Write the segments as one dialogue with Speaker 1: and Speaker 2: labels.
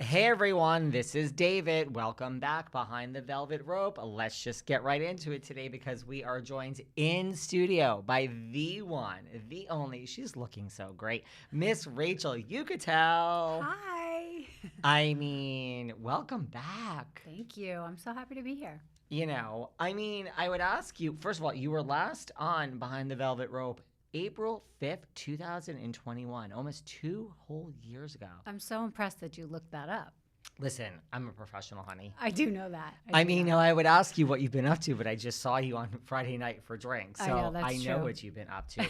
Speaker 1: Hey everyone, this is David. Welcome back behind the velvet rope. Let's just get right into it today because we are joined in studio by the one, the only, she's looking so great, Miss Rachel Uchitel.
Speaker 2: Hi.
Speaker 1: Welcome back.
Speaker 2: Thank you. I'm so happy to be here.
Speaker 1: I would ask you, first of all, you were last on Behind the Velvet Rope April 5th, 2021, almost 2 whole years ago.
Speaker 2: I'm so impressed that you looked that up.
Speaker 1: Listen, I'm a professional, honey.
Speaker 2: I do know that.
Speaker 1: I would ask you what you've been up to, but I just saw you on Friday night for drinks. So I know what you've been up to.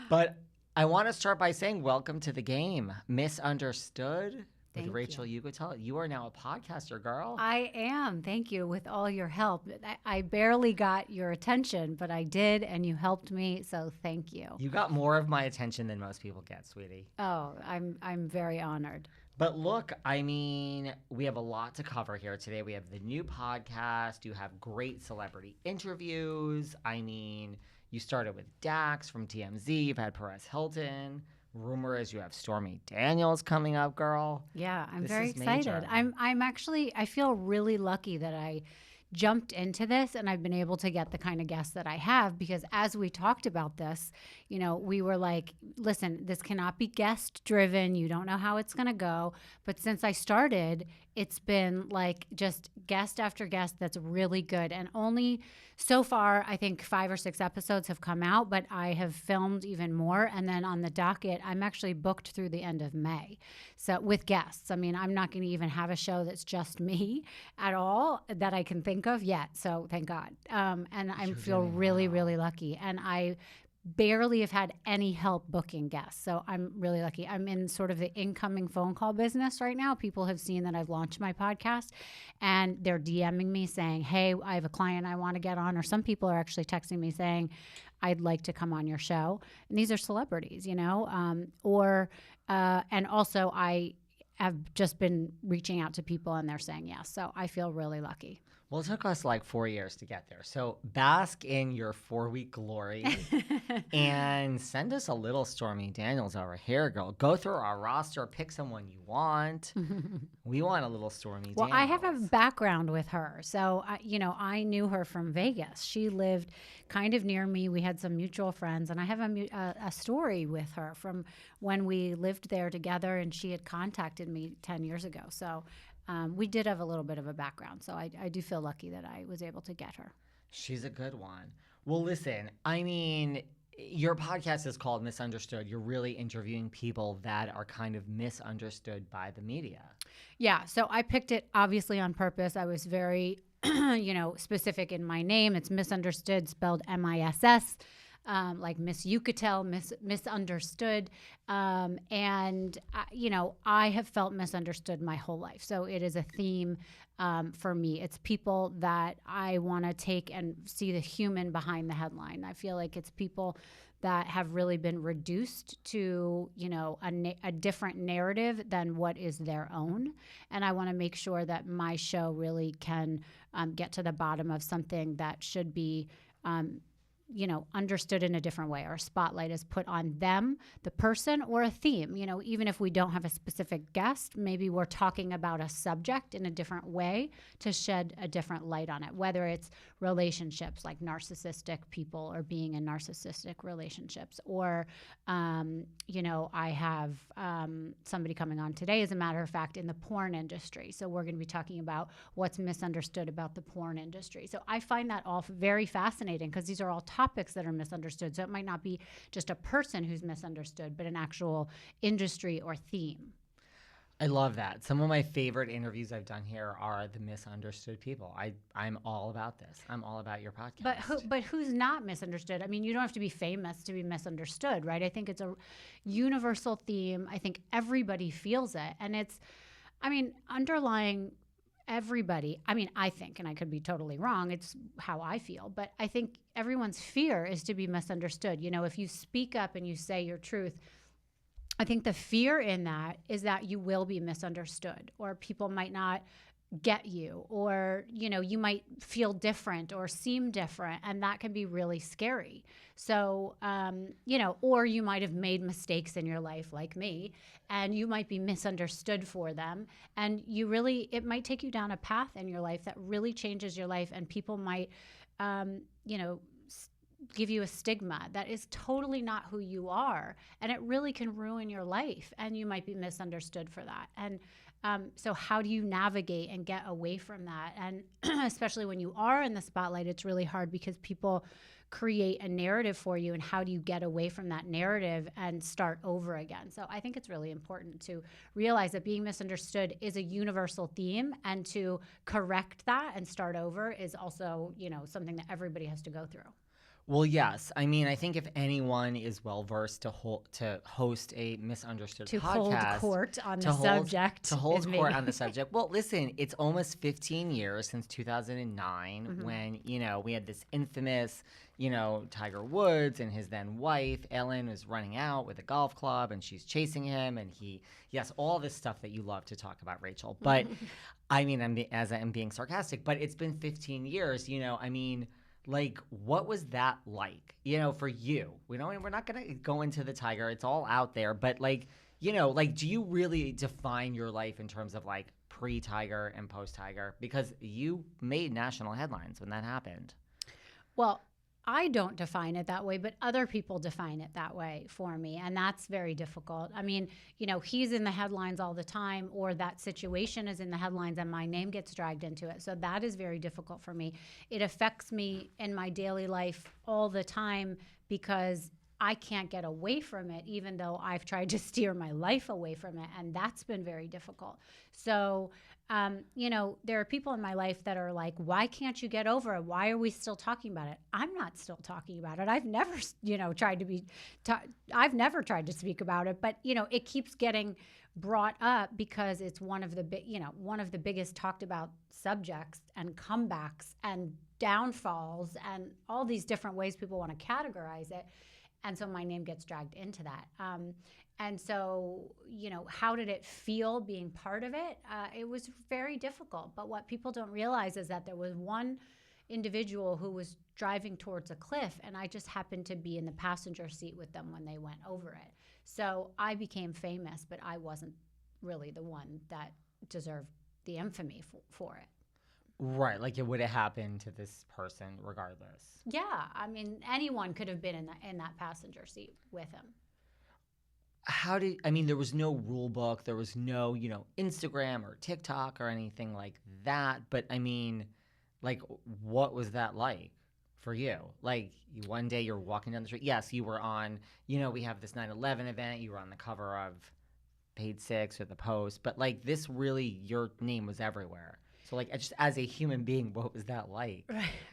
Speaker 1: But I want to start by saying welcome to the game, Misunderstood with Rachel Uchitel. You are now a podcaster, girl.
Speaker 2: I am. Thank you. With all your help. I barely got your attention, but I did, and you helped me. So thank you.
Speaker 1: You got more of my attention than most people get, sweetie.
Speaker 2: Oh, I'm very honored.
Speaker 1: But look, we have a lot to cover here today. We have the new podcast. You have great celebrity interviews. You started with Dax from TMZ. You've had Perez Hilton. Rumor is you have Stormy Daniels coming up, girl.
Speaker 2: Yeah, I'm very excited. I feel really lucky that I jumped into this and I've been able to get the kind of guests that I have, because as we talked about this, we were like, listen, this cannot be guest driven. You don't know how it's going to go. But since I started, it's been like just guest after guest that's really good. And only so far, I think 5 or 6 episodes have come out, but I have filmed even more. And then on the docket, I'm actually booked through the end of May. So with guests, I'm not going to even have a show that's just me at all that I can think of yet. So thank God. And I feel really, really lucky. And I barely have had any help booking guests. So I'm really lucky. I'm in sort of the incoming phone call business right now. People have seen that I've launched my podcast and they're DMing me saying, hey, I have a client I want to get on. Or some people are actually texting me saying, I'd like to come on your show. And these are celebrities, and also I have just been reaching out to people and they're saying yes. So I feel really lucky.
Speaker 1: Well, it took us like 4 years to get there. So bask in your 4-week glory and send us a little Stormy Daniels over here, girl. Go through our roster, pick someone you want. We want a little Stormy Daniels.
Speaker 2: Well, I have a background with her. So, I knew her from Vegas. She lived kind of near me. We had some mutual friends. And I have a story with her from when we lived there together and she had contacted me 10 years ago. So we did have a little bit of a background, so I do feel lucky that I was able to get her.
Speaker 1: She's a good one. Well, listen, your podcast is called Misunderstood. You're really interviewing people that are kind of misunderstood by the media.
Speaker 2: Yeah, so I picked it obviously on purpose. I was very, specific in my name. It's Misunderstood, spelled MISS. Like Miss Uchitel, misunderstood. I have felt misunderstood my whole life. So it is a theme for me. It's people that I want to take and see the human behind the headline. I feel like it's people that have really been reduced to, a different narrative than what is their own. And I want to make sure that my show really can get to the bottom of something that should be understood in a different way, or a spotlight is put on them, the person, or a theme. Even if we don't have a specific guest, maybe we're talking about a subject in a different way to shed a different light on it, whether it's relationships, like narcissistic people or being in narcissistic relationships, or, I have somebody coming on today, as a matter of fact, in the porn industry. So we're going to be talking about what's misunderstood about the porn industry. So I find that all very fascinating, because these are all topics that are misunderstood. So it might not be just a person who's misunderstood, but an actual industry or theme.
Speaker 1: I love that. Some of my favorite interviews I've done here are the misunderstood people. I'm all about this. I'm all about your podcast.
Speaker 2: But who's not misunderstood? You don't have to be famous to be misunderstood, right? I think it's a universal theme. I think everybody feels it. And it's, underlying everybody, I think, and I could be totally wrong, it's how I feel, but I think everyone's fear is to be misunderstood. If you speak up and you say your truth, I think the fear in that is that you will be misunderstood, or people might not get you, or you might feel different or seem different, and that can be really scary. So or you might have made mistakes in your life like me, and you might be misunderstood for them, and it might take you down a path in your life that really changes your life, and people might give you a stigma that is totally not who you are, and it really can ruin your life, and you might be misunderstood for that. And so how do you navigate and get away from that? And especially when you are in the spotlight, it's really hard because people create a narrative for you, and how do you get away from that narrative and start over again? So I think it's really important to realize that being misunderstood is a universal theme, and to correct that and start over is also, something that everybody has to go through.
Speaker 1: Well, yes. I mean, I think if anyone is well-versed to host a misunderstood
Speaker 2: to
Speaker 1: podcast.
Speaker 2: Hold court on the subject.
Speaker 1: To hold court on the subject. Well, listen, it's almost 15 years since 2009 when, we had this infamous, Tiger Woods and his then wife, Ellen, was running out with a golf club, and she's chasing him, and yes, all this stuff that you love to talk about, Rachel. But, I mean, I'm being sarcastic, but it's been 15 years, like, what was that like, for you? We're not going to go into the Tiger. It's all out there. But, do you really define your life in terms of, pre-Tiger and post-Tiger? Because you made national headlines when that happened.
Speaker 2: Well, I don't define it that way, but other people define it that way for me, and that's very difficult. I mean, he's in the headlines all the time, or that situation is in the headlines and my name gets dragged into it. So that is very difficult for me. It affects me in my daily life all the time because I can't get away from it, even though I've tried to steer my life away from it, and that's been very difficult. So there are people in my life that are like, why can't you get over it? Why are we still talking about it? I'm not still talking about it. I've never, I've never tried to speak about it, but, it keeps getting brought up because it's one of the biggest talked about subjects, and comebacks and downfalls and all these different ways people want to categorize it. And so my name gets dragged into that. And so, how did it feel being part of it? It was very difficult. But what people don't realize is that there was one individual who was driving towards a cliff, and I just happened to be in the passenger seat with them when they went over it. So I became famous, but I wasn't really the one that deserved the infamy for it.
Speaker 1: Right, like it would have happened to this person regardless.
Speaker 2: Yeah, I mean, anyone could have been in that passenger seat with him.
Speaker 1: There was no rule book, there was no, Instagram or TikTok or anything like that. But what was that like for you? Like, one day you're walking down the street. Yes, you were on, we have this 9/11 event. You were on the cover of Page 6 or the Post. But this really, your name was everywhere. So just as a human being, what was that like?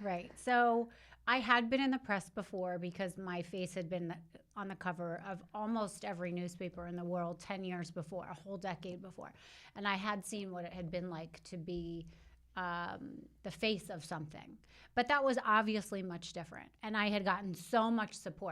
Speaker 2: Right. So I had been in the press before because my face had been on the cover of almost every newspaper in the world 10 years before, a whole decade before. And I had seen what it had been like to be the face of something. But that was obviously much different. And I had gotten so much support.